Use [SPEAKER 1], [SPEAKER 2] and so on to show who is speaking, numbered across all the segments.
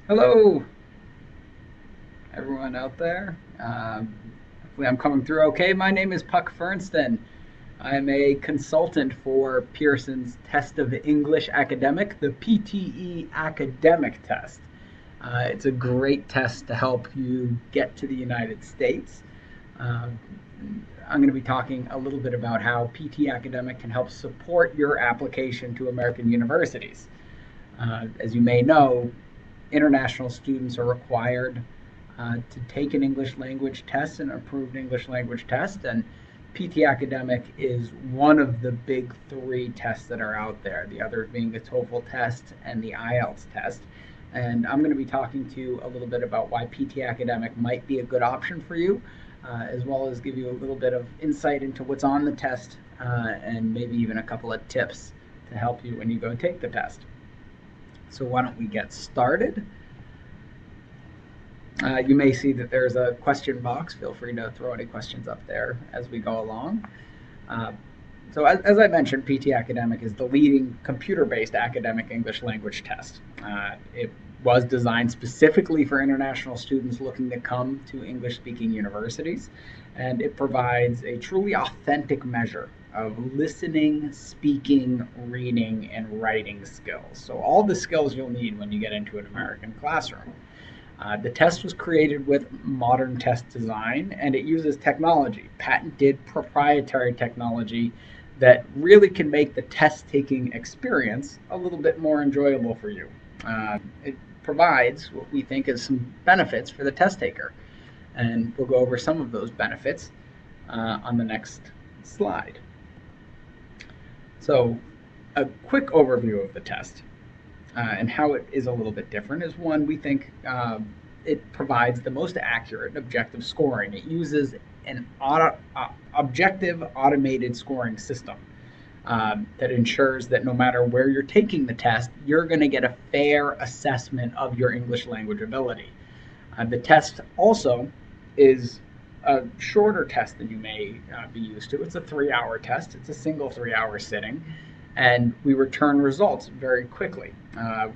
[SPEAKER 1] Hello, everyone out there. Hopefully, I'm coming through okay. My name is Puck Fernston. I'm a consultant for Pearson's Test of English Academic, the PTE Academic Test. It's a great test to help you get to the United States. Uh, I'm going to be talking a little bit about how PT Academic can help support your application to American universities. As you may know, international students are required to take an English language test, an approved English language test, and PT Academic is one of the big three tests that are out there, the others being the TOEFL test and the IELTS test. And I'm going to be talking to you a little bit about why PT Academic might be a good option for you, as well as give you a little bit of insight into what's on the test and maybe even a couple of tips to help you when you go take the test. So why don't we get started? You may see that there's a question box. Feel free to throw any questions up there as we go along. Uh, as I mentioned, PT Academic is the leading computer-based academic English language test. It was designed specifically for international students looking to come to English-speaking universities, and it provides a truly authentic measure of listening, speaking, reading, and writing skills. So all the skills you'll need when you get into an American classroom. The test was created with modern test design, and it uses technology, patented proprietary technology that really can make the test-taking experience a little bit more enjoyable for you. It provides what we think is some benefits for the test taker, and we'll go over some of those benefits on the next slide. So, a quick overview of the test. And how it is a little bit different is one, we think it provides the most accurate and objective scoring. It uses an objective automated scoring system that ensures that no matter where you're taking the test, you're going to get a fair assessment of your English language ability. The test also is a shorter test than you may be used to. It's a 3-hour test. It's a single 3-hour sitting, and we return results very quickly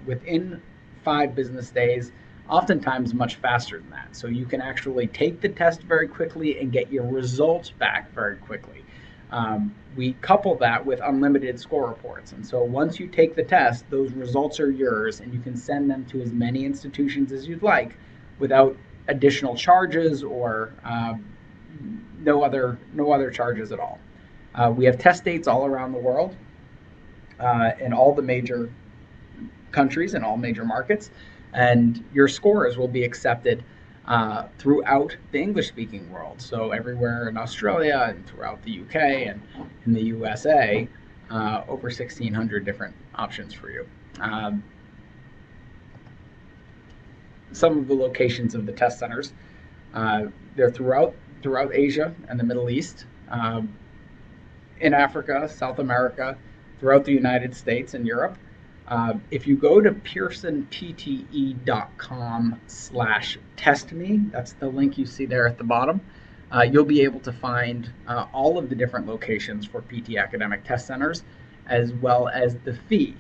[SPEAKER 1] within 5 business days, oftentimes much faster than that. So you can actually take the test very quickly and get your results back very quickly. We couple that with unlimited score reports. And so once you take the test, those results are yours, and you can send them to as many institutions as you'd like without additional charges or no other charges at all. We have test dates all around the world in all the major countries and all major markets, and your scores will be accepted throughout the English-speaking world. So everywhere in Australia and throughout the UK and in the USA, over 1,600 different options for you. Some of the locations of the test centers, they're throughout Asia and the Middle East, in Africa, South America, throughout the United States and Europe. If you go to pearsonpte.com/testme, that's the link you see there at the bottom, you'll be able to find all of the different locations for PT Academic Test Centers, as well as the fee,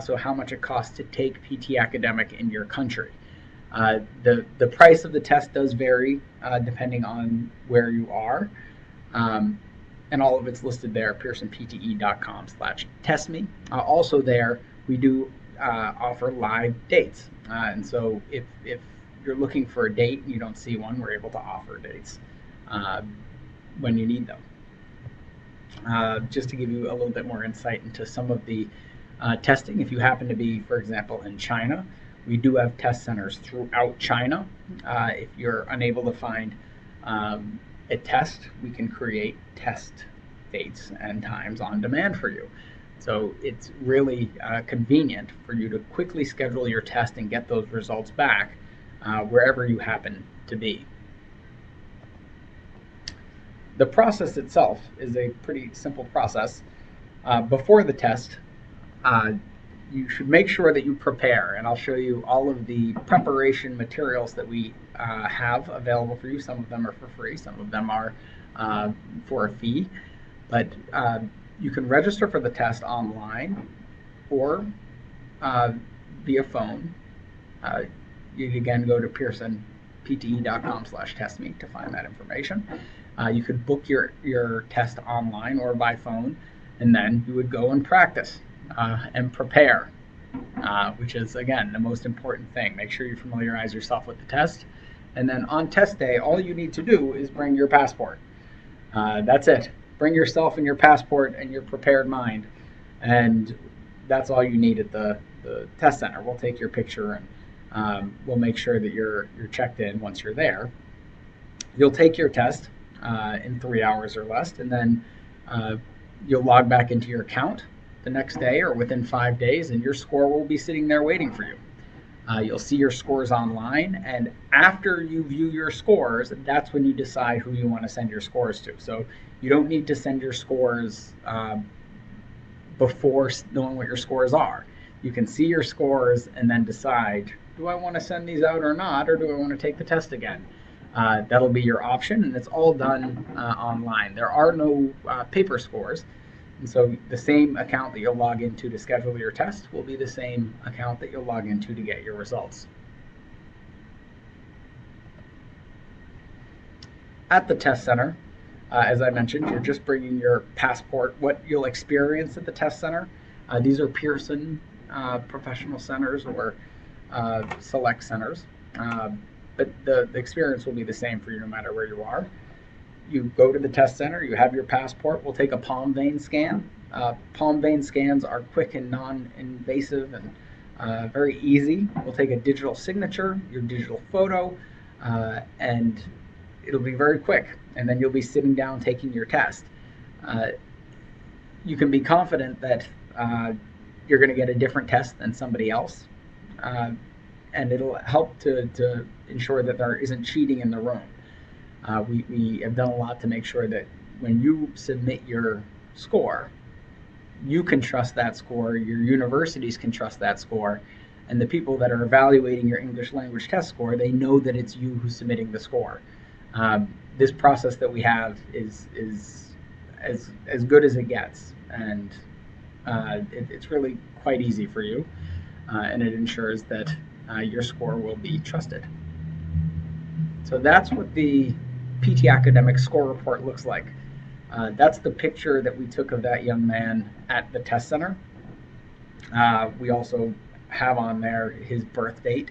[SPEAKER 1] so how much it costs to take PT Academic in your country. The price of the test does vary depending on where you are. And all of it's listed there, pearsonpte.com/testme. Also there, we do offer live dates. And so if you're looking for a date and you don't see one, we're able to offer dates when you need them. Just to give you a little bit more insight into some of the testing, if you happen to be, for example, in China, we do have test centers throughout China. If you're unable to find a test, we can create test dates and times on demand for you. So it's really convenient for you to quickly schedule your test and get those results back wherever you happen to be. The process itself is a pretty simple process. Before the test, you should make sure that you prepare, and I'll show you all of the preparation materials that we have available for you. Some of them are for free, some of them are for a fee, but you can register for the test online or via phone. you can again go to pearsonpte.com/testme to find that information. You could book your test online or by phone, and then you would go and practice and prepare, which is, again, the most important thing. Make sure you familiarize yourself with the test. And then on test day, all you need to do is bring your passport. That's it. Bring yourself and your passport and your prepared mind, and that's all you need at the test center. We'll take your picture, and we'll make sure that you're checked in once you're there. You'll take your test in 3 hours or less, and then you'll log back into your account the next day or within 5 days, and your score will be sitting there waiting for you. You'll see your scores online, and after you view your scores, that's when you decide who you want to send your scores to. So you don't need to send your scores before knowing what your scores are. You can see your scores and then decide, do I want to send these out or not, or do I want to take the test again? That'll be your option, and it's all done online. There are no paper scores, and so the same account that you'll log into to schedule your test will be the same account that you'll log into to get your results. At the test center, as I mentioned, you're just bringing your passport. What you'll experience at the test center, these are Pearson professional centers or select centers. But the experience will be the same for you no matter where you are. You go to the test center, you have your passport, we'll take a palm vein scan. Palm vein scans are quick and non-invasive and very easy. We'll take a digital signature, your digital photo, and it'll be very quick. And then you'll be sitting down taking your test. You can be confident that you're going to get a different test than somebody else. And it'll help to ensure that there isn't cheating in the room. We have done a lot to make sure that when you submit your score, you can trust that score, your universities can trust that score, and the people that are evaluating your English language test score, they know that it's you who's submitting the score. This process that we have is as good as it gets, and it's really quite easy for you, and it ensures that your score will be trusted. So that's what the PT Academic Score Report looks like. That's the picture that we took of that young man at the test center. We also have on there his birth date,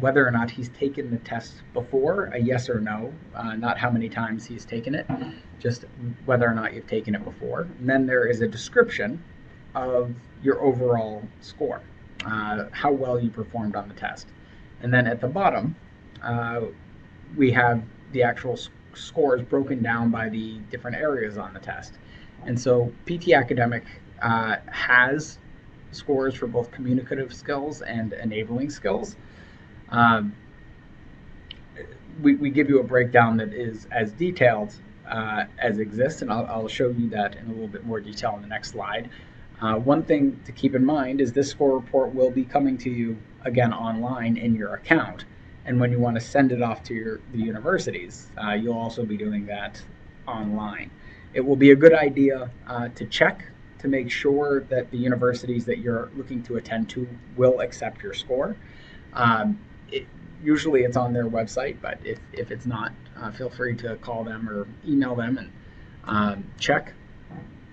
[SPEAKER 1] whether or not he's taken the test before, a yes or no, not how many times he's taken it, just whether or not you've taken it before. And then there is a description of your overall score, how well you performed on the test. And then at the bottom, we have the actual scores broken down by the different areas on the test. And so PT Academic has scores for both communicative skills and enabling skills. We give you a breakdown that is as detailed as exists, and I'll show you that in a little bit more detail in the next slide. One thing to keep in mind is this score report will be coming to you again online in your account. And when you want to send it off to the universities, you'll also be doing that online. It will be a good idea to check to make sure that the universities that you're looking to attend to will accept your score. Usually it's on their website, but if it's not, feel free to call them or email them and check.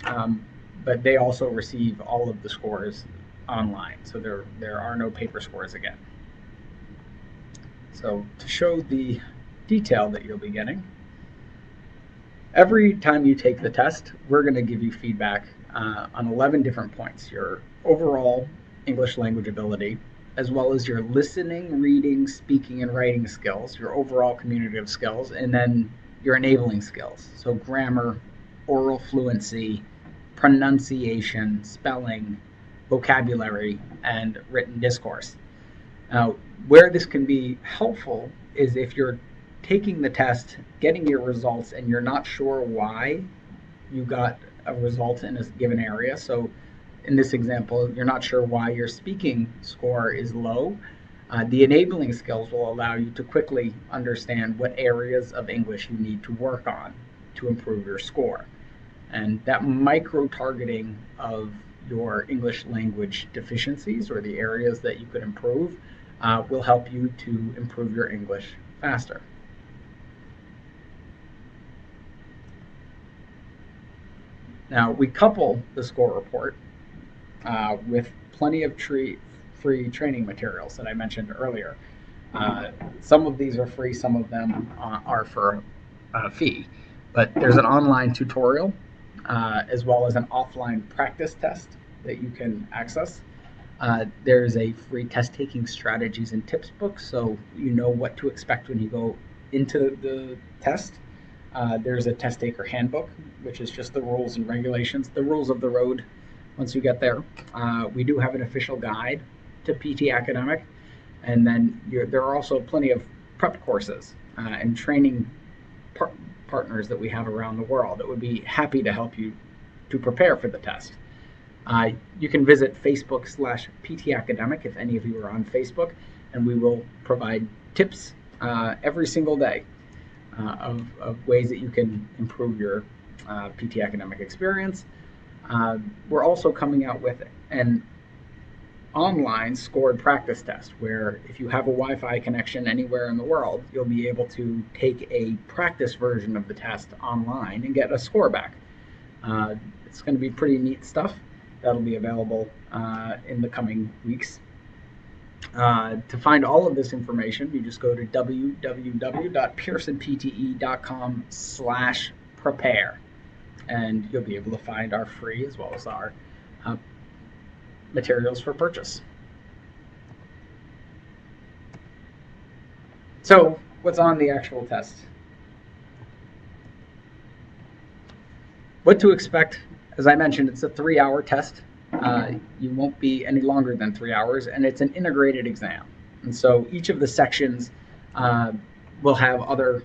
[SPEAKER 1] But they also receive all of the scores online, so there are no paper scores again. So to show the detail that you'll be getting, every time you take the test, we're going to give you feedback on 11 different points: your overall English language ability, as well as your listening, reading, speaking, and writing skills, your overall communicative skills, and then your enabling skills. So grammar, oral fluency, pronunciation, spelling, vocabulary, and written discourse. Now, where this can be helpful is if you're taking the test, getting your results, and you're not sure why you got a result in a given area. So in this example, you're not sure why your speaking score is low. The enabling skills will allow you to quickly understand what areas of English you need to work on to improve your score. And that micro-targeting of your English language deficiencies or the areas that you could improve will help you to improve your English faster. Now, we couple the score report with plenty of free training materials that I mentioned earlier. Some of these are free, some of them are for a fee, but there's an online tutorial as well as an offline practice test that you can access. There's a free test taking strategies and tips book, so you know what to expect when you go into the test. There's a test taker handbook, which is just the rules and regulations, the rules of the road once you get there. We do have an official guide to PT Academic, and then there are also plenty of prep courses and training partners that we have around the world that would be happy to help you to prepare for the test. You can visit Facebook/PT Academic if any of you are on Facebook, and we will provide tips every single day of ways that you can improve your PT Academic experience. We're also coming out with an online scored practice test where if you have a Wi-Fi connection anywhere in the world, you'll be able to take a practice version of the test online and get a score back. It's going to be pretty neat stuff. That'll be available in the coming weeks. To find all of this information, you just go to www.pearsonpte.com/prepare, and you'll be able to find our free as well as our materials for purchase. So, what's on the actual test? What to expect? As I mentioned, it's a 3-hour test. You won't be any longer than 3 hours, and it's an integrated exam. And so each of the sections will have other,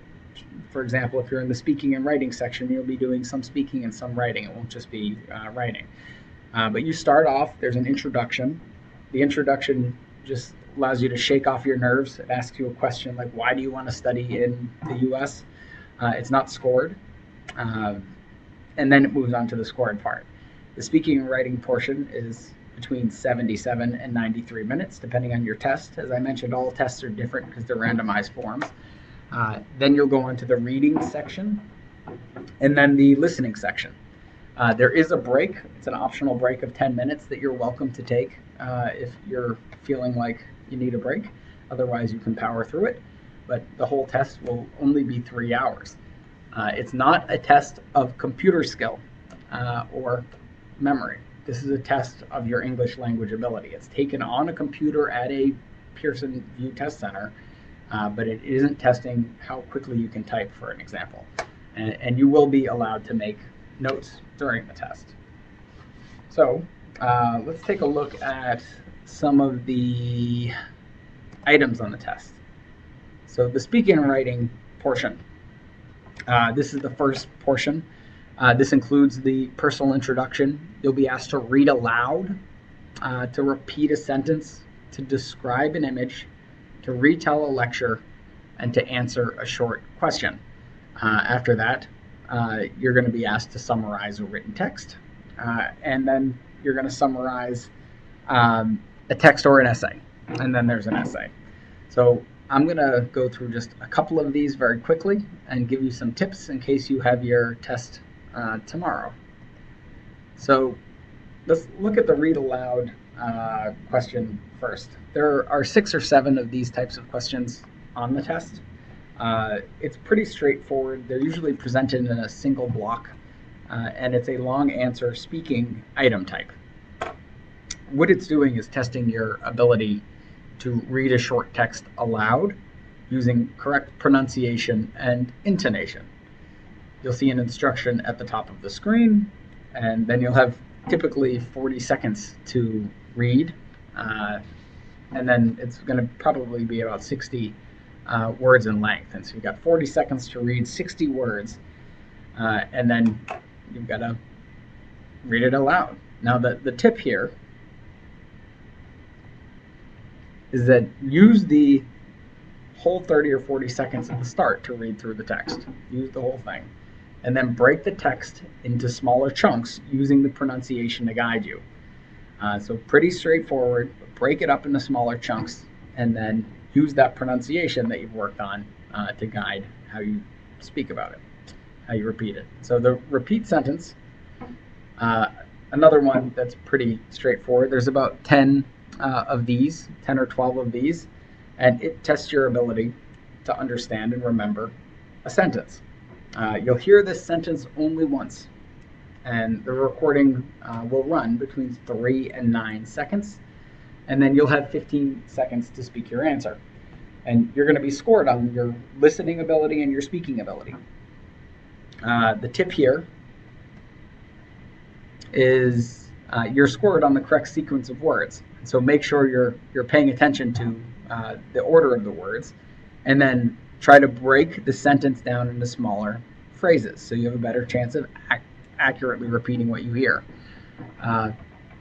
[SPEAKER 1] for example, if you're in the speaking and writing section, you'll be doing some speaking and some writing. It won't just be writing. But you start off, there's an introduction. The introduction just allows you to shake off your nerves. It asks you a question like, why do you want to study in the US? It's not scored. And then it moves on to the scored part. The speaking and writing portion is between 77 and 93 minutes, depending on your test. As I mentioned, all tests are different because they're randomized forms. Then you'll go on to the reading section, and then the listening section. There is a break. It's an optional break of 10 minutes that you're welcome to take if you're feeling like you need a break. Otherwise, you can power through it. But the whole test will only be 3 hours. It's not a test of computer skill or memory. This is a test of your English language ability. It's taken on a computer at a Pearson VUE Test Center, but it isn't testing how quickly you can type, for an example. And you will be allowed to make notes during the test. So let's take a look at some of the items on the test. So the speaking and writing portion. This is the first portion. This includes the personal introduction. You'll be asked to read aloud, to repeat a sentence, to describe an image, to retell a lecture, and to answer a short question. After that, you're going to be asked to summarize a written text, and then you're going to summarize a text or an essay, and then there's an essay. So I'm going to go through just a couple of these very quickly and give you some tips in case you have your test tomorrow. So let's look at the read aloud question first. There are 6 or 7 of these types of questions on the test. It's pretty straightforward. They're usually presented in a single block, and it's a long answer speaking item type. What it's doing is testing your ability to read a short text aloud using correct pronunciation and intonation. You'll see an instruction at the top of the screen, and then you'll have typically 40 seconds to read, and then it's going to probably be about 60 words in length. And so you've got 40 seconds to read 60 words, and then you've got to read it aloud. Now the tip here is that use the whole 30 or 40 seconds at the start to read through the text. Use the whole thing. And then break the text into smaller chunks using the pronunciation to guide you. So pretty straightforward. Break it up into smaller chunks and then use that pronunciation that you've worked on to guide how you speak about it, how you repeat it. So the repeat sentence, another one that's pretty straightforward. There's about 10 of these, 10 or 12 of these, and it tests your ability to understand and remember a sentence. You'll hear this sentence only once, and the recording will run between 3 and 9 seconds, and then you'll have 15 seconds to speak your answer. And you're going to be scored on your listening ability and your speaking ability. The tip here is you're scored on the correct sequence of words. So make sure you're paying attention to the order of the words, and then try to break the sentence down into smaller phrases so you have a better chance of accurately repeating what you hear.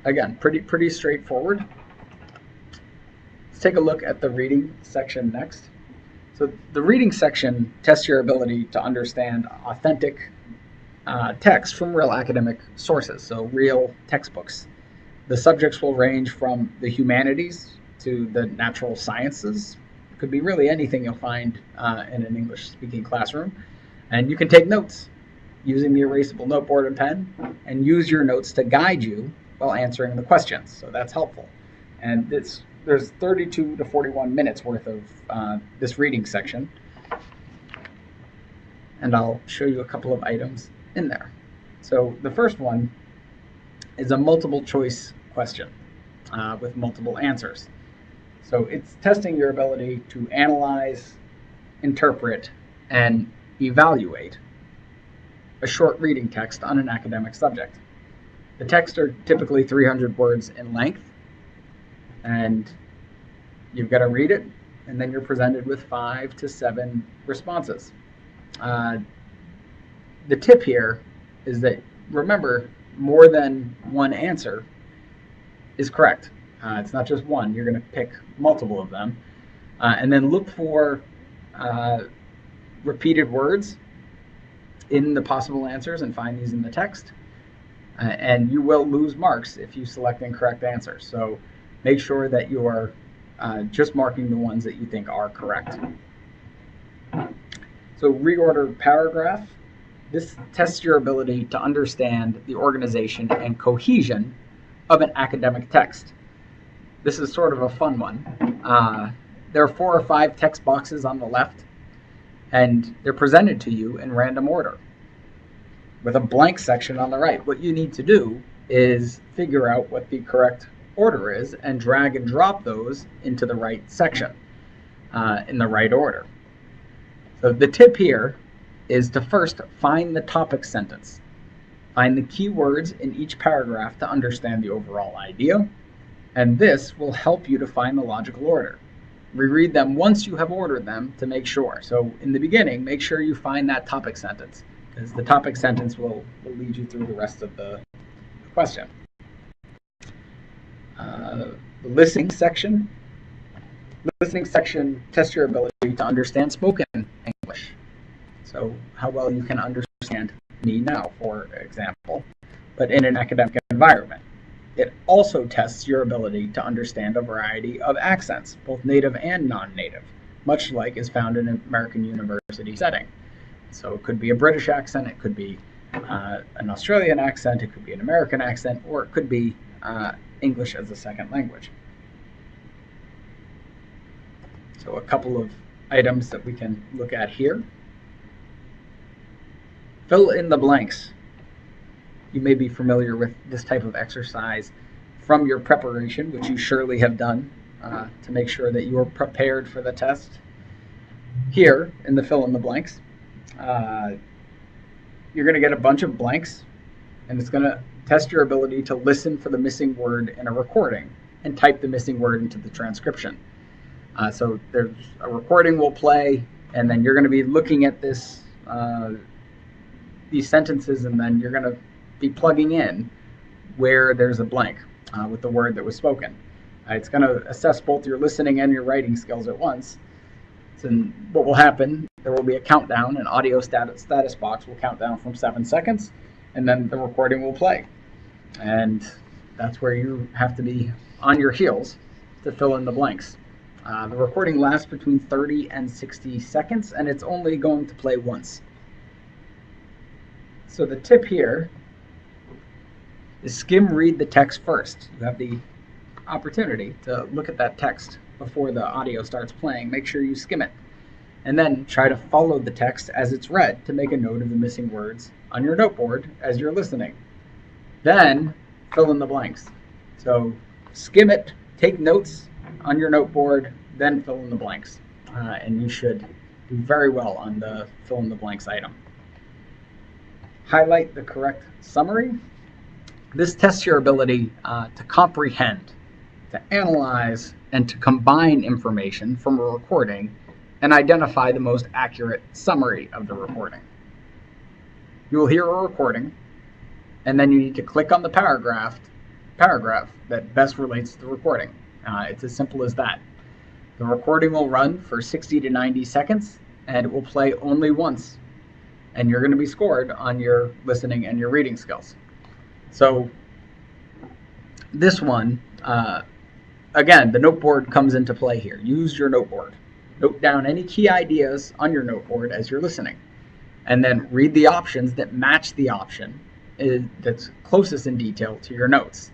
[SPEAKER 1] Again, pretty straightforward. Let's take a look at the reading section next. So the reading section tests your ability to understand authentic text from real academic sources, so real textbooks. The subjects will range from the humanities to the natural sciences. It could be really anything you'll find in an English-speaking classroom. And you can take notes using the erasable noteboard and pen, and use your notes to guide you while answering the questions. So that's helpful. And there's 32 to 41 minutes worth of this reading section. And I'll show you a couple of items in there. So the first one is a multiple choice question with multiple answers. So it's testing your ability to analyze, interpret, and evaluate a short reading text on an academic subject. The texts are typically 300 words in length, and you've got to read it, and then you're presented with 5 to 7 responses. The tip here is that, remember, more than one answer is correct. It's not just one. You're going to pick multiple of them. And then look for repeated words in the possible answers and find these in the text. And you will lose marks if you select incorrect answers. So make sure that you are just marking the ones that you think are correct. So reorder paragraph. This tests your ability to understand the organization and cohesion of an academic text. This is sort of a fun one. There are 4 or 5 text boxes on the left, and they're presented to you in random order with a blank section on the right. What you need to do is figure out what the correct order is and drag and drop those into the right section in the right order. So the tip here is to first find the topic sentence. Find the key words in each paragraph to understand the overall idea, and this will help you to find the logical order. Reread them once you have ordered them to make sure. So in the beginning, make sure you find that topic sentence, because the topic sentence will lead you through the rest of the question. The listening section. The listening section tests your ability to understand spoken English. So how well you can understand me now, for example, but in an academic environment. It also tests your ability to understand a variety of accents, both native and non-native, much like is found in an American university setting. So it could be a British accent, it could be an Australian accent, it could be an American accent, or it could be English as a second language. So a couple of items that we can look at here. Fill in the blanks. You may be familiar with this type of exercise from your preparation, which you surely have done to make sure that you are prepared for the test. Here, in the fill in the blanks, you're going to get a bunch of blanks, and it's going to test your ability to listen for the missing word in a recording and type the missing word into the transcription. So there's a recording will play, and then you're going to be looking at this these sentences, and then you're going to be plugging in where there's a blank with the word that was spoken. It's going to assess both your listening and your writing skills at once. So what will happen, there will be a countdown, an audio status box will count down from 7 seconds, and then the recording will play. And that's where you have to be on your heels to fill in the blanks. The recording lasts between 30 and 60 seconds, and it's only going to play once. So the tip here is skim read the text first. You have the opportunity to look at that text before the audio starts playing. Make sure you skim it. And then try to follow the text as it's read to make a note of the missing words on your noteboard as you're listening. Then fill in the blanks. So skim it, take notes on your noteboard, then fill in the blanks. And you should do very well on the fill in the blanks item. Highlight the correct summary. This tests your ability to comprehend, to analyze, and to combine information from a recording and identify the most accurate summary of the recording. You will hear a recording, and then you need to click on the paragraph that best relates to the recording. It's as simple as that. The recording will run for 60 to 90 seconds, and it will play only once. And you're going to be scored on your listening and your reading skills. So this one, again, the noteboard comes into play here. Use your noteboard. Note down any key ideas on your noteboard as you're listening, and then read the options that match the option that's closest in detail to your notes.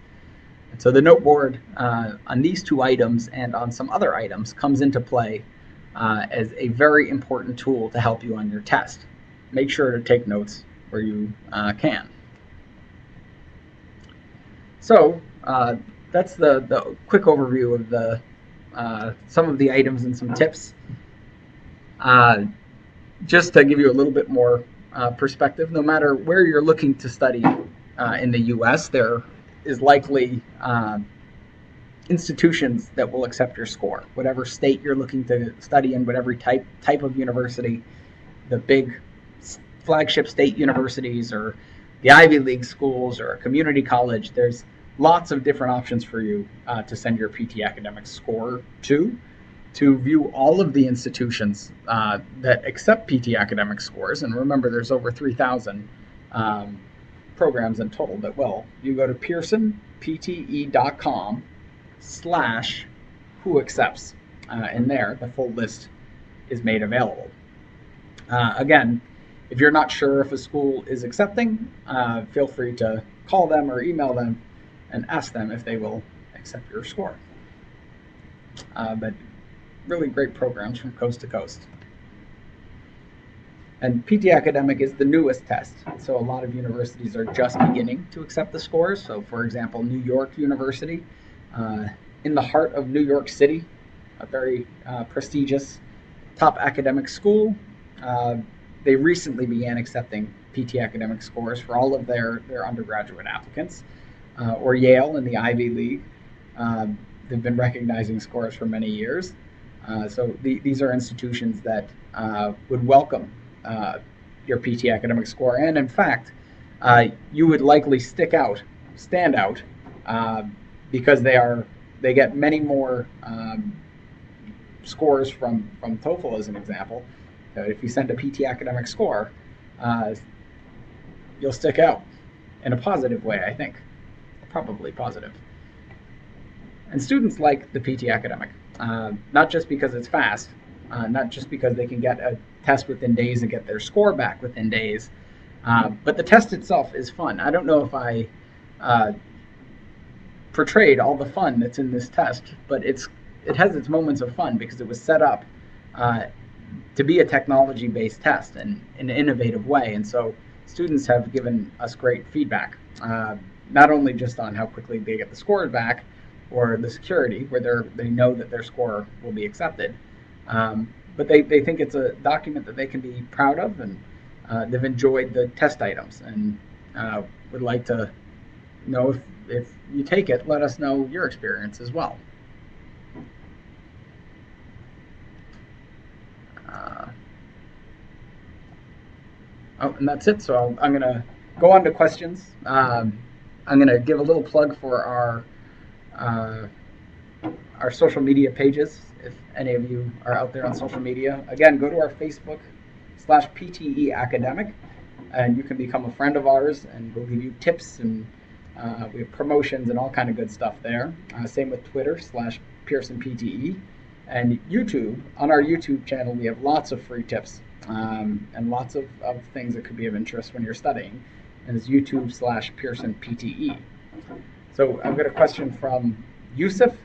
[SPEAKER 1] And so the noteboard on these two items and on some other items comes into play as a very important tool to help you on your test. Make sure to take notes where you can. So that's the quick overview of the some of the items and some tips. Just to give you a little bit more perspective, no matter where you're looking to study in the U.S., there is likely institutions that will accept your score. Whatever state you're looking to study in, whatever type of university, the big flagship state universities or the Ivy League schools or a community college, there's lots of different options for you to send your PT academic score to view all of the institutions that accept PT academic scores. And remember, there's over 3,000 programs in total that will. You go to pearsonpte.com/whoaccepts. And there, the full list is made available. Again, if you're not sure if a school is accepting, feel free to call them or email them and ask them if they will accept your score. But really great programs from coast to coast. And PT Academic is the newest test, so a lot of universities are just beginning to accept the scores. So for example, New York University, in the heart of New York City, a very prestigious top academic school, they recently began accepting PT academic scores for all of their undergraduate applicants. Or Yale in the Ivy League. They've been recognizing scores for many years. So these are institutions that would welcome your PT academic score. And in fact, you would likely stand out, because they get many more scores from TOEFL as an example. If you send a PT academic score, you'll stick out in a positive way, I think. Probably positive. And students like the PT academic, not just because it's fast, not just because they can get a test within days and get their score back within days, but the test itself is fun. I don't know if I portrayed all the fun that's in this test, but it has its moments of fun because it was set up to be a technology-based test in an innovative way. And so students have given us great feedback. Not only just on how quickly they get the score back or the security, where they know that their score will be accepted, but they think it's a document that they can be proud of, and they've enjoyed the test items and would like to know if you take it, let us know your experience as well. And that's it. So I'm going to go on to questions. I'm going to give a little plug for our social media pages. If any of you are out there on social media, again, go to our Facebook/PTE Academic, and you can become a friend of ours, and we'll give you tips, and we have promotions and all kind of good stuff there. Same with Twitter /PearsonPTE. And YouTube, on our YouTube channel, we have lots of free tips and lots of things that could be of interest when you're studying. And it's YouTube/Pearson PTE. So I've got a question from Yusuf.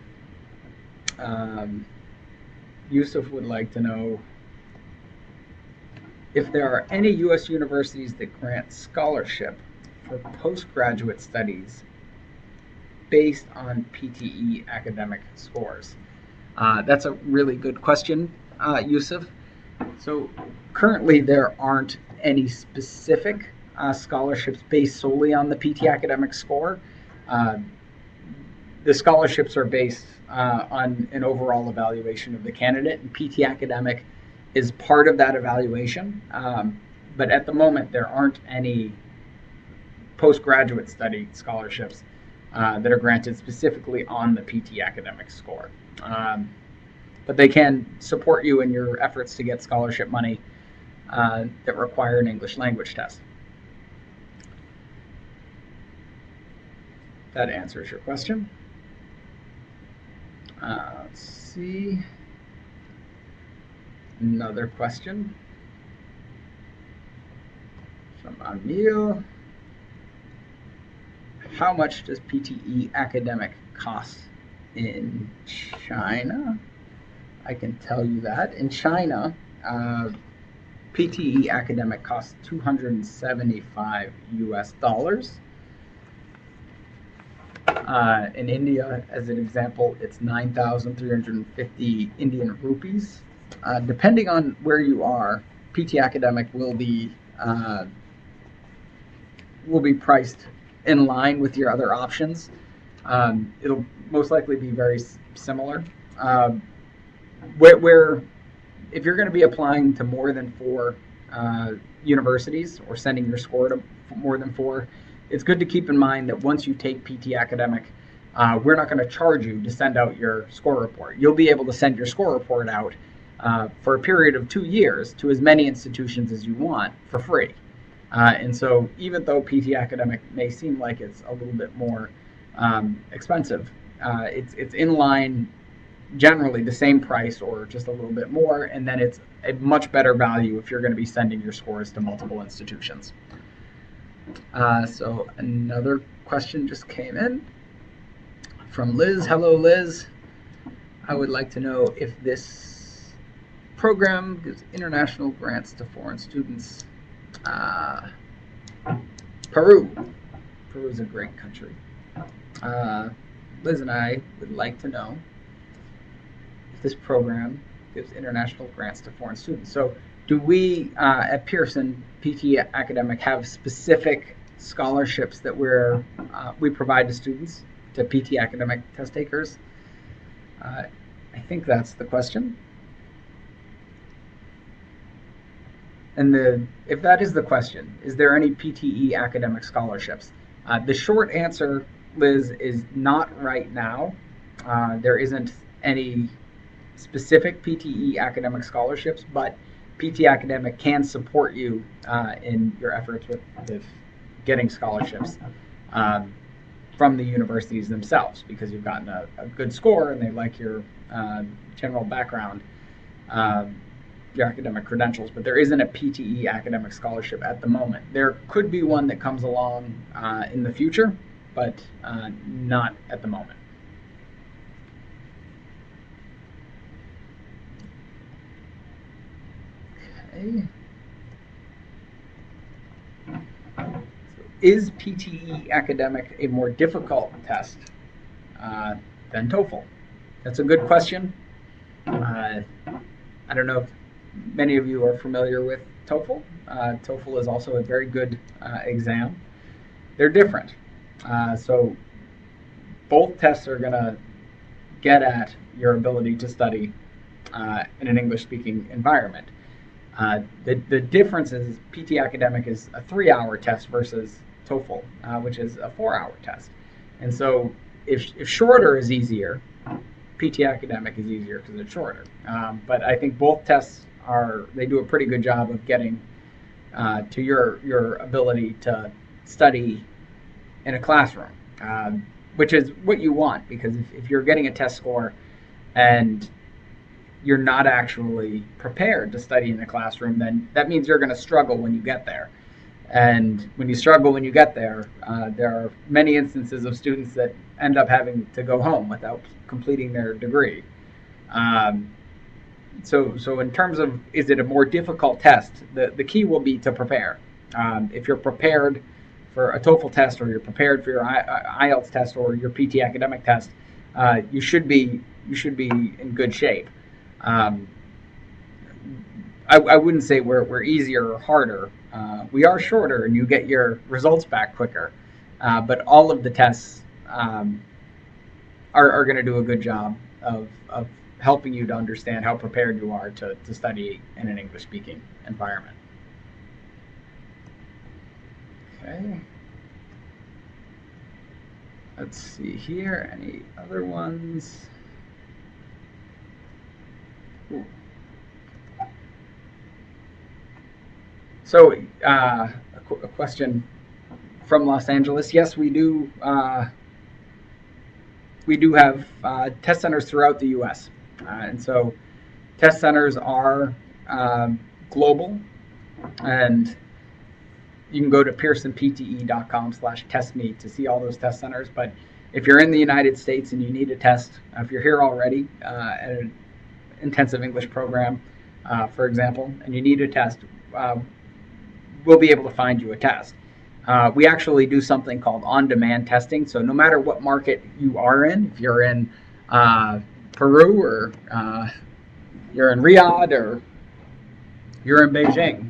[SPEAKER 1] Yusuf would like to know if there are any U.S. universities that grant scholarship for postgraduate studies based on PTE academic scores. That's a really good question, Yusuf. So currently there aren't any specific scholarships based solely on the PT academic score. The scholarships are based on an overall evaluation of the candidate, and PT academic is part of that evaluation. But at the moment, there aren't any postgraduate study scholarships that are granted specifically on the PT academic score. But they can support you in your efforts to get scholarship money that require an English language test. That answers your question. Let's see. Another question from Emil. How much does PTE academic cost in China? I can tell you that. In China, PTE academic costs $275 US. In India, as an example, it's 9,350 Indian rupees. Depending on where you are, PT academic will be priced in line with your other options. It'll most likely be very similar. Where if you're going to be applying to more than 4 universities or sending your score to more than 4, it's good to keep in mind that once you take PT academic, we're not going to charge you to send out your score report. You'll be able to send your score report out for a period of 2 years to as many institutions as you want for free. And so even though PT academic may seem like it's a little bit more expensive, it's in line, generally the same price or just a little bit more, and then it's a much better value if you're going to be sending your scores to multiple institutions. So another question just came in from Liz. Hello, Liz. I would like to know if this program gives international grants to foreign students. Peru. Peru is a great country. Liz and I would like to know if this program gives international grants to foreign students. So do we at Pearson PT Academic have specific scholarships that we provide to students, to PT Academic test takers? I think that's the question. And if that is the question, is there any PTE academic scholarships? The short answer, Liz, is not right now. There isn't any specific PTE academic scholarships, but PT Academic can support you in your efforts with getting scholarships from the universities themselves, because you've gotten a good score and they like your general background, your academic credentials. But there isn't a PTE academic scholarship at the moment. There could be one that comes along in the future, but not at the moment. Okay. So is PTE academic a more difficult test than TOEFL? That's a good question. I don't know if many of you are familiar with TOEFL. TOEFL is also a very good exam. They're different. So both tests are going to get at your ability to study in an English-speaking environment. The difference is PT Academic is a 3-hour test versus TOEFL, which is a 4-hour test. And so if shorter is easier, PT Academic is easier because it's shorter. But I think both tests they do a pretty good job of getting to your ability to study in a classroom, which is what you want, because if you're getting a test score and you're not actually prepared to study in the classroom, then that means you're going to struggle when you get there. And when you struggle when you get there, there are many instances of students that end up having to go home without completing their degree. So in terms of, is it a more difficult test, the key will be to prepare. If you're prepared for a TOEFL test, or you're prepared for your IELTS test, or your PT academic test, you should be in good shape. I wouldn't say we're easier or harder. We are shorter, and you get your results back quicker. But all of the tests are going to do a good job of helping you to understand how prepared you are to study in an English-speaking environment. Okay. Let's see here. Any other ones? Ooh. So, a question from Los Angeles. Yes, we do. We do have test centers throughout the U.S. And so test centers are global, and you can go to pearsonpte.com/testme to see all those test centers. But if you're in the United States and you need a test, if you're here already at an intensive English program, for example, and you need a test, we'll be able to find you a test. We actually do something called on-demand testing. So no matter what market you are in, if you're in Peru, or you're in Riyadh, or you're in Beijing,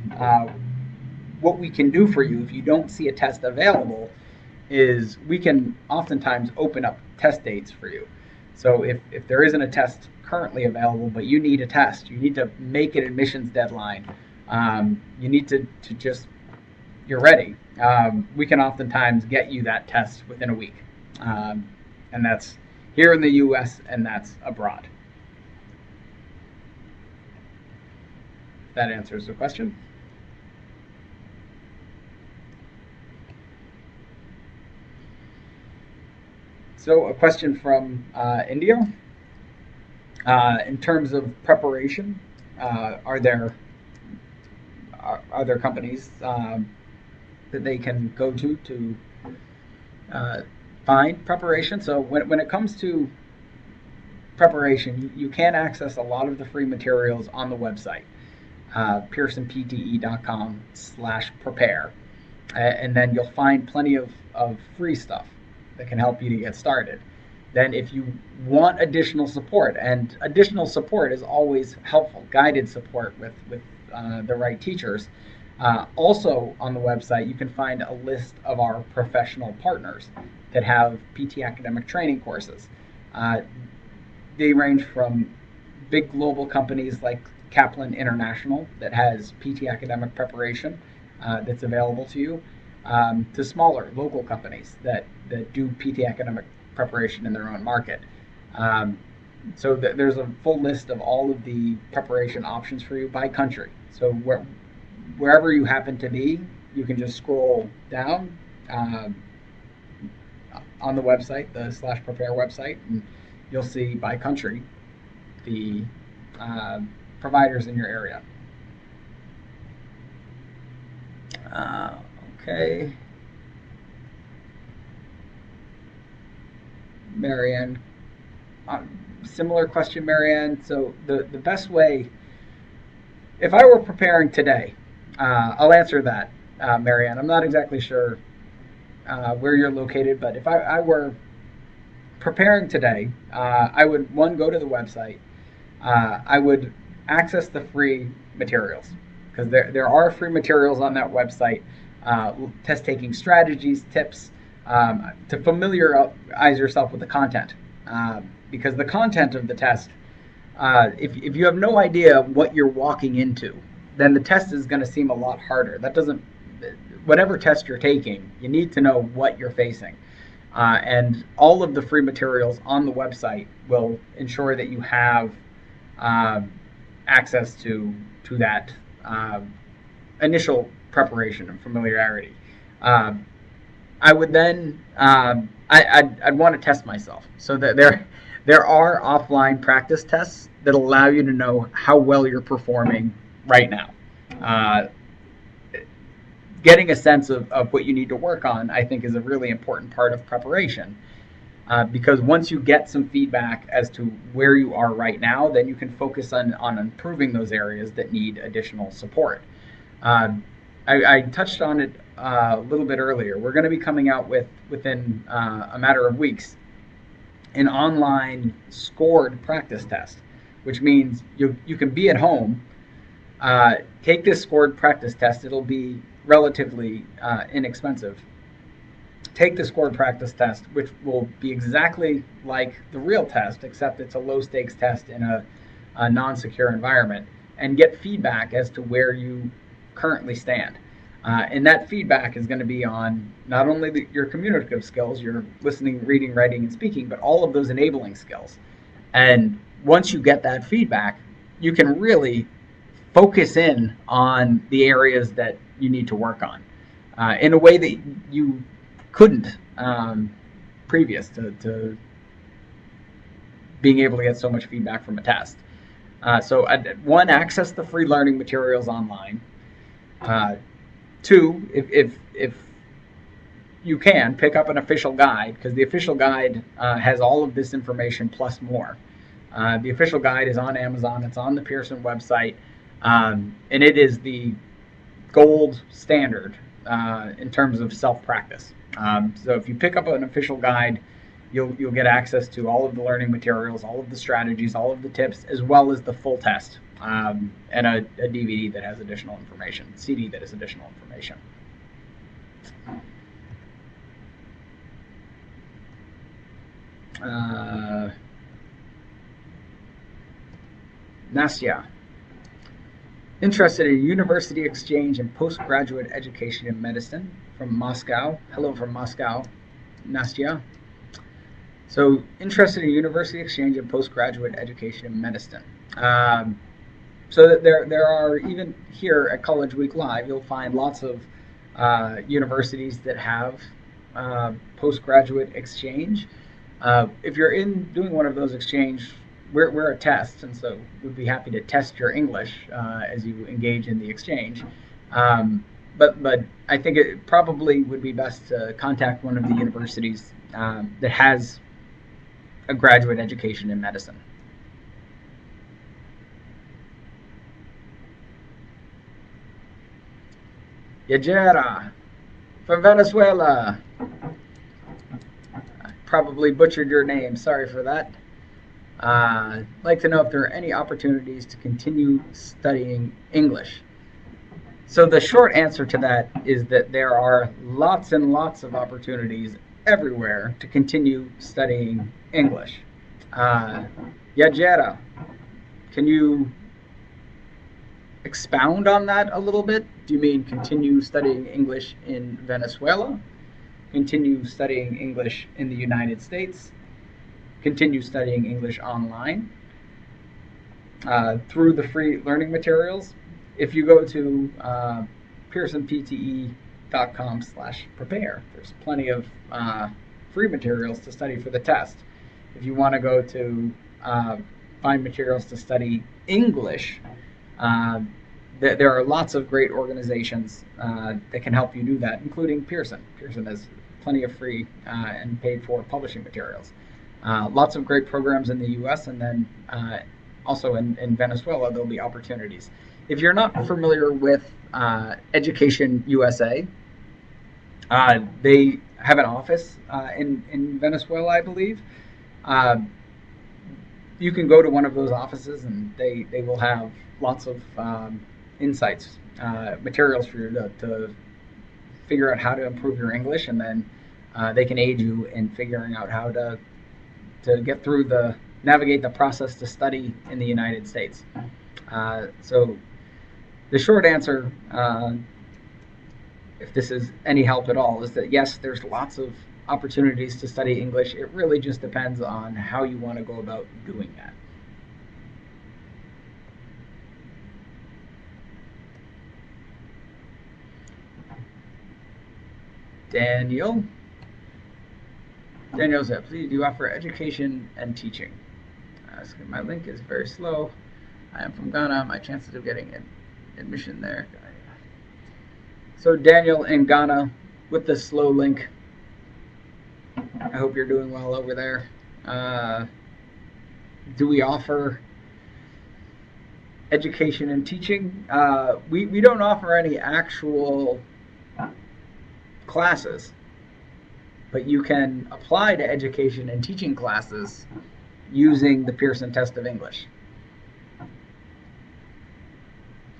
[SPEAKER 1] what we can do for you if you don't see a test available is we can oftentimes open up test dates for you. So if there isn't a test currently available, but you need a test, you need to make an admissions deadline, you need to just, you're ready. We can oftentimes get you that test within a week. And that's here in the US, and that's abroad. If that answers the question. So a question from India. In terms of preparation, are there companies that they can go to find preparation? So when it comes to preparation, you can access a lot of the free materials on the website, pearsonpte.com/prepare, and then you'll find plenty of free stuff that can help you to get started. Then if you want additional support, and additional support is always helpful, guided support with the right teachers, also on the website you can find a list of our professional partners that have PT academic training courses. They range from big global companies like Kaplan International that has PT academic preparation that's available to you, to smaller local companies that do PT academic preparation in their own market. So there's a full list of all of the preparation options for you by country. So wherever you happen to be, you can just scroll down on the website, the /prepare website, and you'll see by country the providers in your area. Okay. Marianne, similar question, Marianne. So the best way, if I were preparing today, I'll answer that, Marianne. I'm not exactly sure where you're located, but if I were preparing today, I would, one, go to the website. I would access the free materials, because there are free materials on that website, test taking strategies, tips, to familiarize yourself with the content, because the content of the test, if you have no idea what you're walking into, then the test is going to seem a lot harder. Whatever test you're taking, you need to know what you're facing, and all of the free materials on the website will ensure that you have access to that initial preparation and familiarity. I would then I'd want to test myself. So that there There are offline practice tests that allow you to know how well you're performing right now. Getting a sense of what you need to work on, I think, is a really important part of preparation. Because once you get some feedback as to where you are right now, then you can focus on improving those areas that need additional support. I touched on it a little bit earlier. We're going to be coming out within a matter of weeks an online scored practice test, which means you can be at home, take this scored practice test. It'll be relatively inexpensive. Take the scored practice test, which will be exactly like the real test, except it's a low stakes test in a non-secure environment, and get feedback as to where you currently stand. And that feedback is going to be on not only your communicative skills, your listening, reading, writing, and speaking, but all of those enabling skills. And once you get that feedback, you can really focus in on the areas that you need to work on in a way that you couldn't previous to being able to get so much feedback from a test. So one, access the free learning materials online. Two, if you can, pick up an official guide, because the official guide has all of this information plus more. The official guide is on Amazon. It's on the Pearson website, and it is the gold standard in terms of self-practice. So if you pick up an official guide, you'll get access to all of the learning materials, all of the strategies, all of the tips, as well as the full test, and a DVD that has additional information, CD that has additional information. Nastya, interested in university exchange and postgraduate education in medicine from Moscow. Hello from Moscow, Nastya. So interested in university exchange and postgraduate education in medicine. So that there are, even here at College Week Live, you'll find lots of universities that have postgraduate exchange. If you're doing one of those exchange, we're a test, and so we'd be happy to test your English as you engage in the exchange. But I think it probably would be best to contact one of the universities that has a graduate education in medicine. Yajera from Venezuela. I probably butchered your name. Sorry for that. I'd like to know if there are any opportunities to continue studying English. So the short answer to that is that there are lots and lots of opportunities everywhere to continue studying English. Yajera, can you expound on that a little bit? Do you mean continue studying English in Venezuela? Continue studying English in the United States? Continue studying English online through the free learning materials? If you go to pearsonpte.com/prepare, there's plenty of free materials to study for the test. If you want to go to find materials to study English, there are lots of great organizations that can help you do that, including Pearson. Pearson has plenty of free and paid for publishing materials. Lots of great programs in the US, and then also in Venezuela, there'll be opportunities. If you're not familiar with Education USA, they have an office in Venezuela, I believe. You can go to one of those offices, and they will have lots of insights, materials for you to figure out how to improve your English, and then they can aid you in figuring out how to get through navigate the process to study in the United States. So the short answer, if this is any help at all, is that yes, there's lots of opportunities to study English. It really just depends on how you want to go about doing that. Daniel, Daniel said, please do offer education and teaching. My link is very slow. I am from Ghana. My chances of getting admission there. So Daniel in Ghana with the slow link. I hope you're doing well over there. Do we offer education and teaching? We don't offer any actual classes, but you can apply to education and teaching classes using the Pearson Test of English.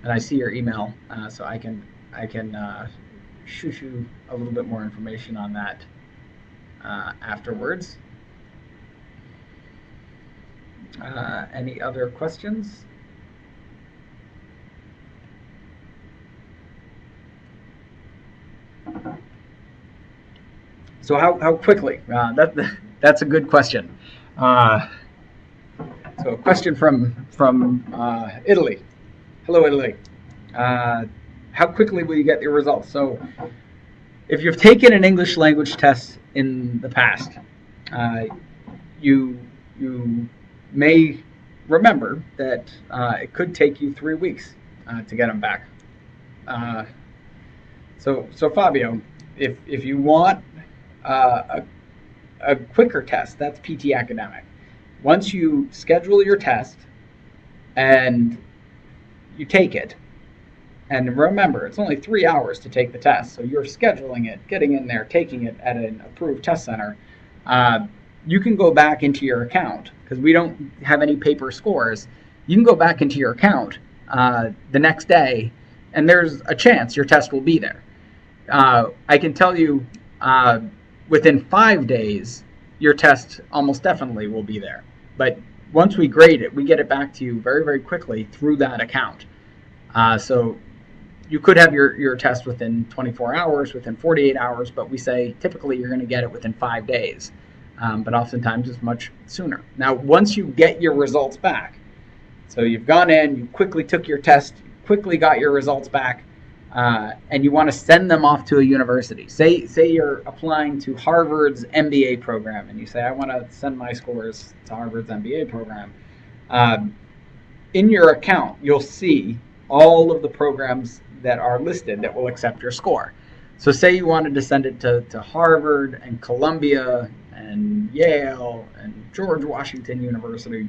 [SPEAKER 1] And I see your email, so I can shoot you a little bit more information on that afterwards. Any other questions? So how quickly? That's a good question. So a question from Italy. Hello, Italy. How quickly will you get your results? So if you've taken an English language test in the past, you may remember that it could take you 3 weeks to get them back. So Fabio, if you want a quicker test, that's PT Academic. Once you schedule your test and you take it, and remember, it's only 3 hours to take the test, so you're scheduling it, getting in there, taking it at an approved test center. You can go back into your account, because we don't have any paper scores. You can go back into your account the next day, and there's a chance your test will be there. I can tell you within 5 days, your test almost definitely will be there. But once we grade it, we get it back to you very, very quickly through that account. So you could have your test within 24 hours, within 48 hours, but we say typically you're going to get it within 5 days. But oftentimes it's much sooner. Now, once you get your results back, so you've gone in, you quickly took your test, you quickly got your results back, and you want to send them off to a university. Say you're applying to Harvard's MBA program, and you say, I want to send my scores to Harvard's MBA program. In your account, you'll see all of the programs that are listed that will accept your score. So say you wanted to send it to Harvard and Columbia and Yale and George Washington University.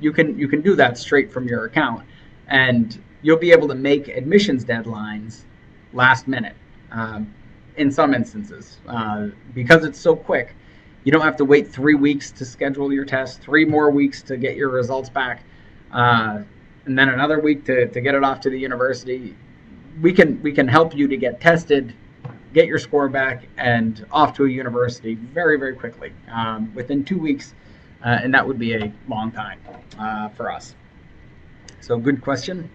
[SPEAKER 1] You can do that straight from your account, and you'll be able to make admissions deadlines last minute in some instances. Because it's so quick, you don't have to wait 3 weeks to schedule your test, 3 more weeks to get your results back, and then another week to get it off to the university. We can help you to get tested, get your score back, and off to a university very, very quickly, within 2 weeks, and that would be a long time for us. So good question.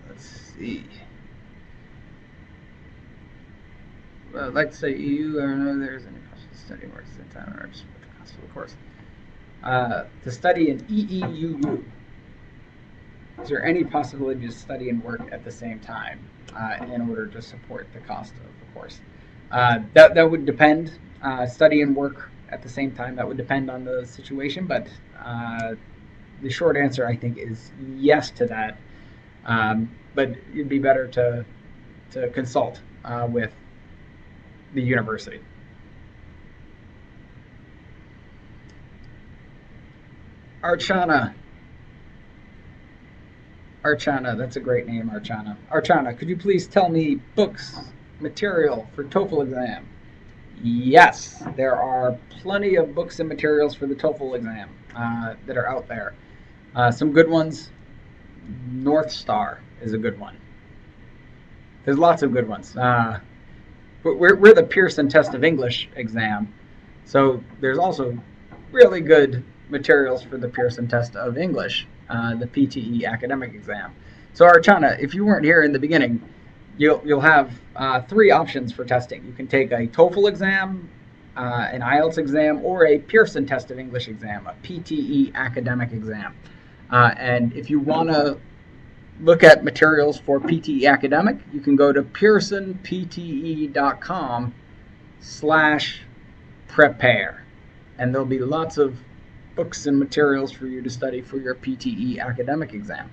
[SPEAKER 1] Let's see. Well, I'd like to say EU, I don't know if there's any possible study work at the time or just with the cost of the course. To study in EEUU, is there any possibility to study and work at the same time in order to support the cost of the course? That would depend. Study and work at the same time, that would depend on the situation, but the short answer, I think, is yes to that. But it'd be better to consult with the university. Archana, that's a great name, Archana. Archana, could you please tell me books, material for TOEFL exam? Yes, there are plenty of books and materials for the TOEFL exam that are out there. Some good ones. North Star is a good one. There's lots of good ones. We're the Pearson Test of English exam, so there's also really good materials for the Pearson Test of English, the PTE academic exam. So Archana, if you weren't here in the beginning, you'll have 3 options for testing. You can take a TOEFL exam, an IELTS exam, or a Pearson Test of English exam, a PTE academic exam. And if you want to look at materials for PTE Academic, you can go to pearsonpte.com/prepare, and there'll be lots of books and materials for you to study for your PTE academic exam.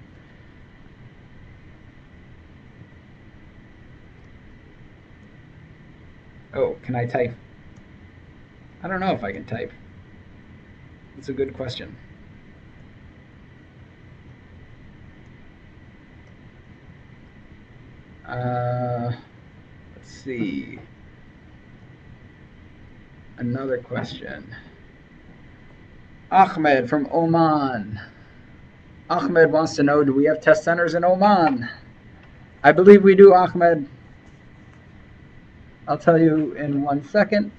[SPEAKER 1] Oh, can I type? I don't know if I can type. It's a good question. Let's see. Another question. Ahmed from Oman. Ahmed wants to know, do we have test centers in Oman? I believe we do, Ahmed. I'll tell you in 1 second.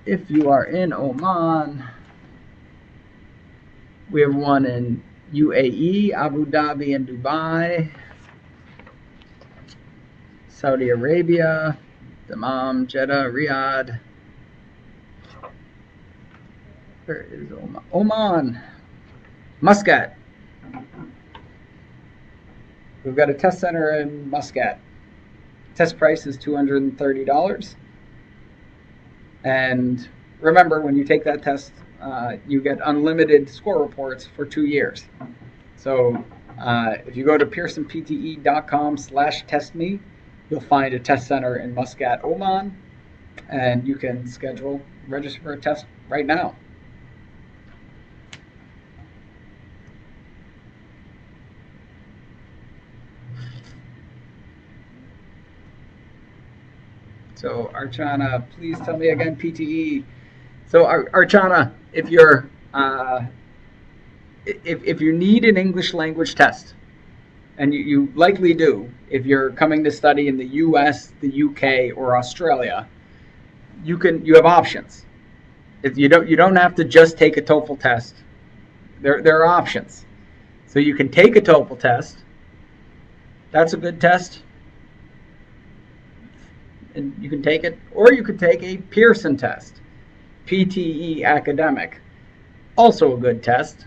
[SPEAKER 1] If you are in Oman, we have one in UAE, Abu Dhabi, and Dubai, Saudi Arabia, Dammam, Jeddah, Riyadh. Where is Oman? Oman, Muscat. We've got a test center in Muscat. Test price is $230. And remember, when you take that test, you get unlimited score reports for 2 years. So if you go to pearsonpte.com/testme, you'll find a test center in Muscat, Oman, and you can register for a test right now. So Archana, please tell me again PTE. So Archana, if you need an English language test, and you likely do, if you're coming to study in the U.S., the U.K., or Australia, you have options. If you don't have to just take a TOEFL test. There are options. So you can take a TOEFL test. That's a good test. And you can take it, or you could take a Pearson test, PTE Academic, also a good test,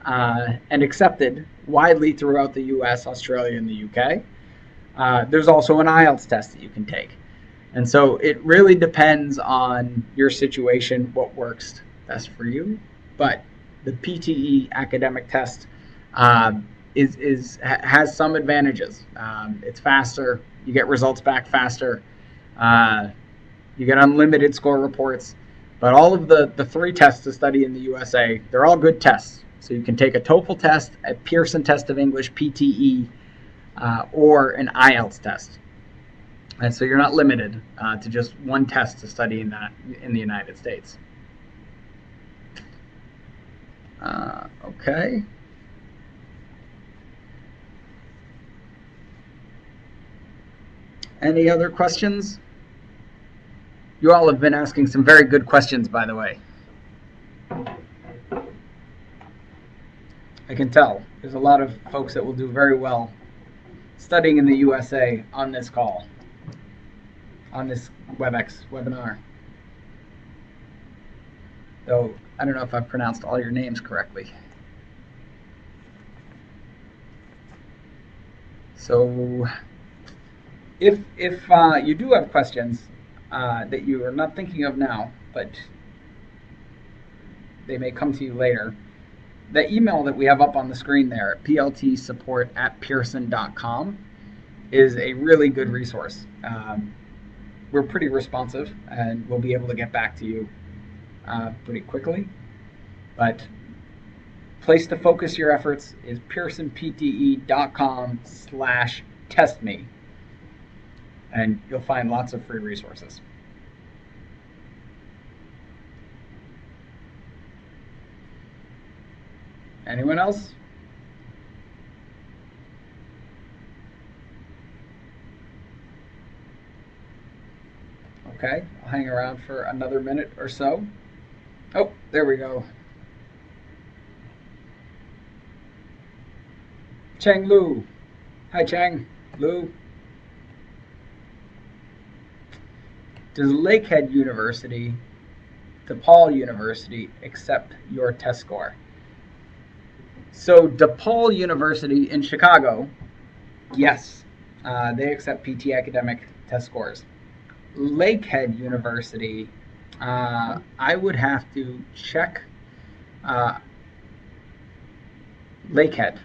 [SPEAKER 1] and accepted widely throughout the U.S., Australia, and the U.K. There's also an IELTS test that you can take, and so it really depends on your situation, what works best for you. But the PTE Academic test has some advantages. It's faster. You get results back faster. You get unlimited score reports, but all of the 3 tests to study in the USA, they're all good tests. So you can take a TOEFL test, a Pearson test of English, PTE, or an IELTS test. And so you're not limited to just one test to study in the United States. Okay. Any other questions? You all have been asking some very good questions, by the way. I can tell. There's a lot of folks that will do very well studying in the USA on this call, on this WebEx webinar. Though, I don't know if I've pronounced all your names correctly. So, if you do have questions that you are not thinking of now, but they may come to you later, the email that we have up on the screen there, pltsupport@pearson.com, is a really good resource. We're pretty responsive, and we'll be able to get back to you pretty quickly. But place to focus your efforts is pearsonpte.com/testme. And you'll find lots of free resources. Anyone else? Okay, I'll hang around for another minute or so. Oh, there we go. Cheng Lu. Hi, Cheng. Lu. Does Lakehead University, DePaul University, accept your test score? So DePaul University in Chicago, yes, they accept PT academic test scores. Lakehead University, I would have to check uh, Lakehead.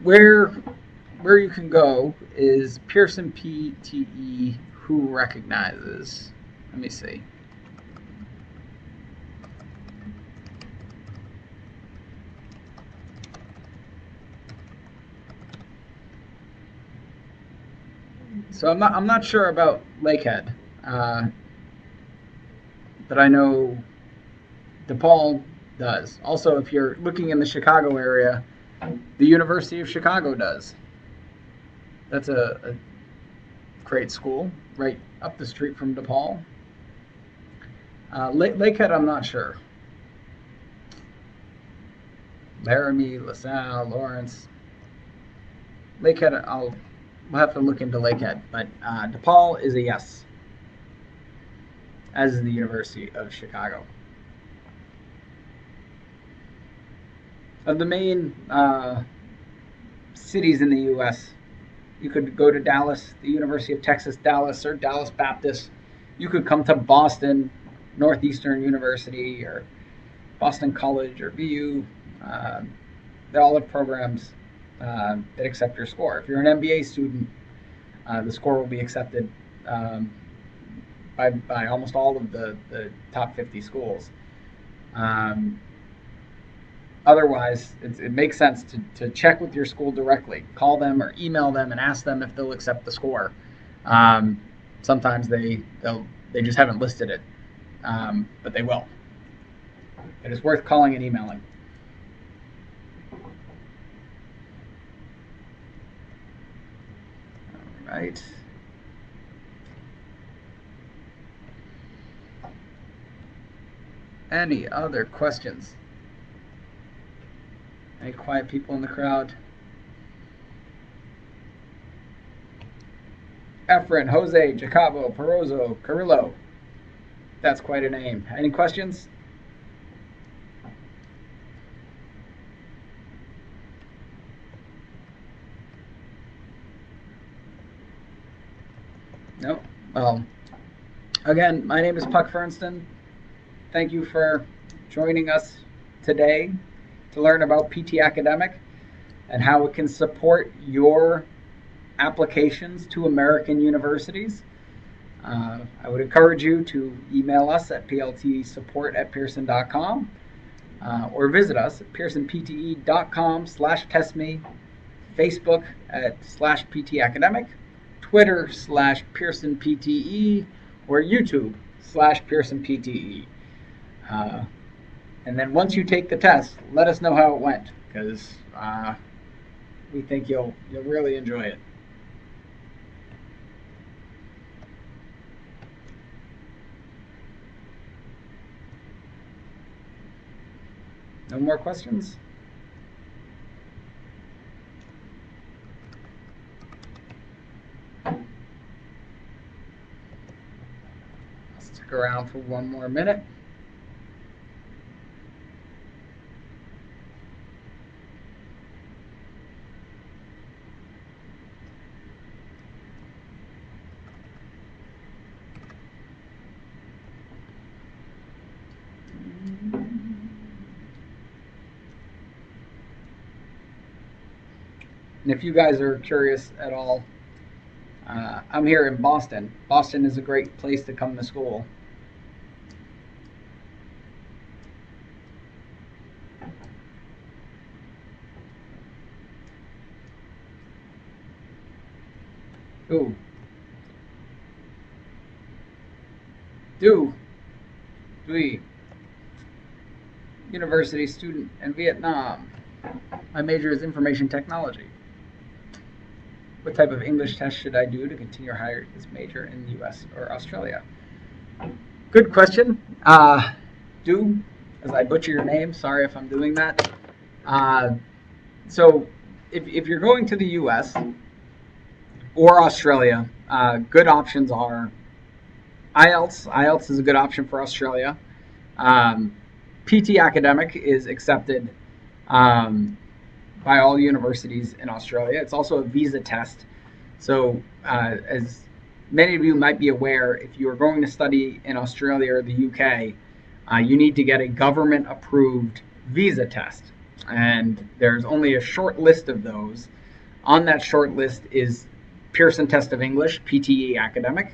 [SPEAKER 1] Where you can go is Pearson PTE, who recognizes. Let me see. So I'm not sure about Lakehead, but I know DePaul does. Also, if you're looking in the Chicago area, the University of Chicago does. That's a great school right up the street from DePaul. Lakehead, I'm not sure. Laramie, LaSalle, Lawrence. Lakehead, we'll have to look into Lakehead, but DePaul is a yes, as is the University of Chicago. Of the main cities in the U.S., you could go to Dallas, the University of Texas, Dallas, or Dallas Baptist. You could come to Boston, Northeastern University, or Boston College, or BU. They all have programs that accept your score. If you're an MBA student, the score will be accepted by almost all of the top 50 schools. Otherwise, it makes sense to check with your school directly. Call them or email them and ask them if they'll accept the score. Sometimes they just haven't listed it, but they will. It is worth calling and emailing. All right. Any other questions? Any quiet people in the crowd? Efren, Jose, Jacobo, Perozzo, Carrillo. That's quite a name. Any questions? No? Well, again, my name is Puck Fernston. Thank you for joining us today to learn about PT Academic and how it can support your applications to American universities. I would encourage you to email us at pltsupport@pearson.com or visit us at pearsonpte.com/testme, Facebook at /PTAcademic, Twitter /PearsonPTE, or YouTube /PearsonPTE. And then once you take the test, let us know how it went, because we think you'll really enjoy it. No more questions? I'll stick around for one more minute. And if you guys are curious at all, I'm here in Boston. Boston is a great place to come to school. Ooh. Dui. University student in Vietnam. My major is information technology. What type of English test should I do to continue or higher this major in the US or Australia? Good question. Do, as I butcher your name, sorry if I'm doing that. So if you're going to the US or Australia, good options are IELTS. IELTS is a good option for Australia. PT Academic is accepted by all universities in Australia. It's also a visa test. So, as many of you might be aware, if you are going to study in Australia or the UK, you need to get a government-approved visa test. And there's only a short list of those. On that short list is Pearson Test of English, PTE Academic,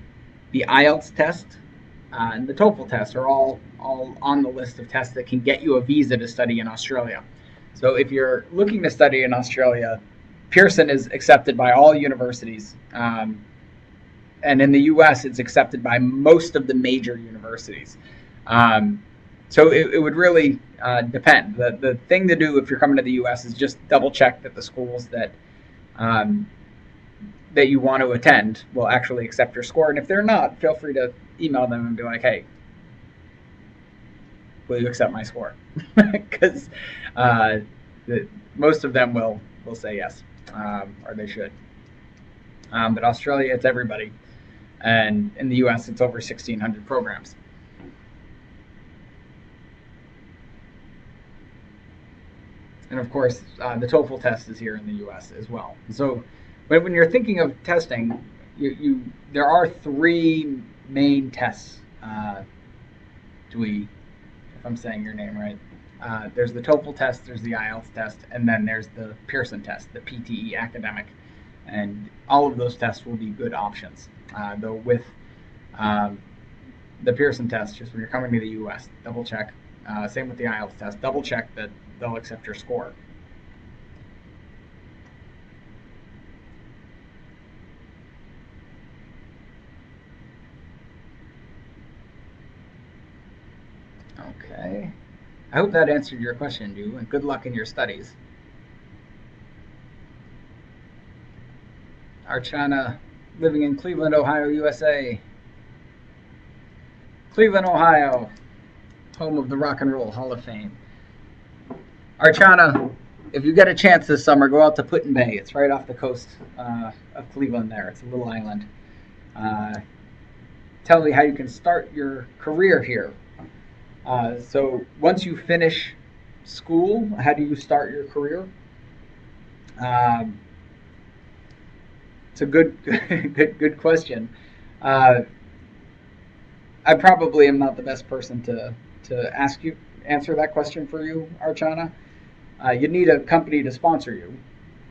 [SPEAKER 1] the IELTS test, and the TOEFL test are all on the list of tests that can get you a visa to study in Australia. So if you're looking to study in Australia, Pearson is accepted by all universities. And in the US, it's accepted by most of the major universities. So it would really depend. The thing to do if you're coming to the US is just double check that the schools that you want to attend will actually accept your score. And if they're not, feel free to email them and be like, hey, will you accept my score? Because most of them will say yes, or they should. But Australia, it's everybody. And in the US, it's over 1,600 programs. And of course, the TOEFL test is here in the US as well. So when you're thinking of testing, there are three main tests. If I'm saying your name right. There's the TOEFL test, there's the IELTS test, and then there's the Pearson test, the PTE Academic. And all of those tests will be good options. Though with the Pearson test, just when you're coming to the US, double check. Same with the IELTS test, double check that they'll accept your score. Okay. I hope that answered your question, Ju, and good luck in your studies. Archana, living in Cleveland, Ohio, USA. Cleveland, Ohio, home of the Rock and Roll Hall of Fame. Archana, if you get a chance this summer, go out to Put-in Bay. It's right off the coast of Cleveland there. It's a little island. Tell me how you can start your career here. So once you finish school, how do you start your career? It's a good question. I probably am not the best person to answer that question for you, Archana. You need a company to sponsor you.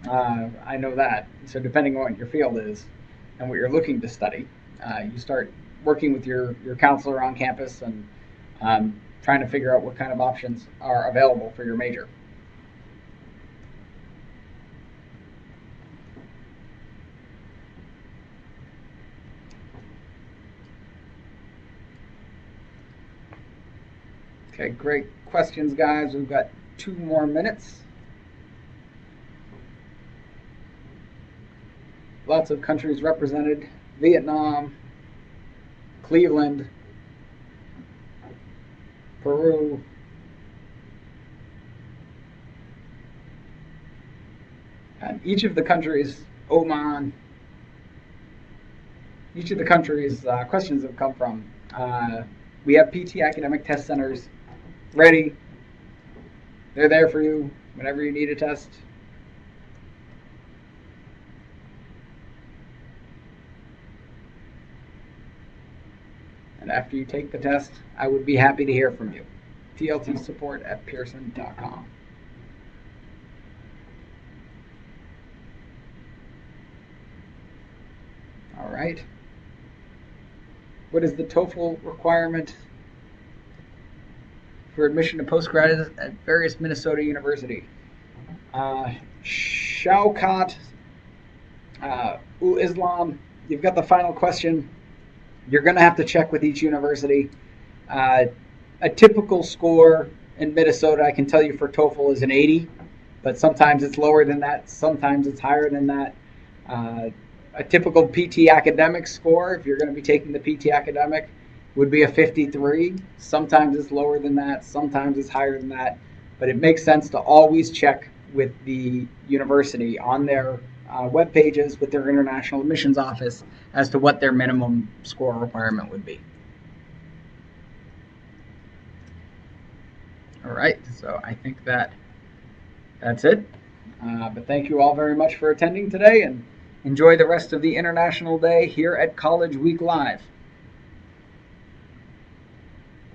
[SPEAKER 1] I know that. So depending on what your field is and what you're looking to study, you start working with your counselor on campus and trying to figure out what kind of options are available for your major. Okay, great questions, guys. We've got 2 more minutes. Lots of countries represented. Vietnam, Cleveland, Peru, and each of the countries, Oman, each of the countries questions have come from. We have PT Academic Test Centers ready. They're there for you whenever you need a test. And after you take the test, I would be happy to hear from you. tltsupport@pearson.com. All right. What is the TOEFL requirement for admission to postgraduates at various Minnesota universities? Shaukat Islam, you've got the final question. You're going to have to check with each university. A typical score in Minnesota, I can tell you for TOEFL, is an 80, but sometimes it's lower than that. Sometimes it's higher than that. A typical PT Academic score, if you're going to be taking the PT Academic, would be a 53. Sometimes it's lower than that. Sometimes it's higher than that. But it makes sense to always check with the university on their web pages with their international admissions office as to what their minimum score requirement would be. All right, so I think that's it. But thank you all very much for attending today, and enjoy the rest of the International Day here at College Week Live.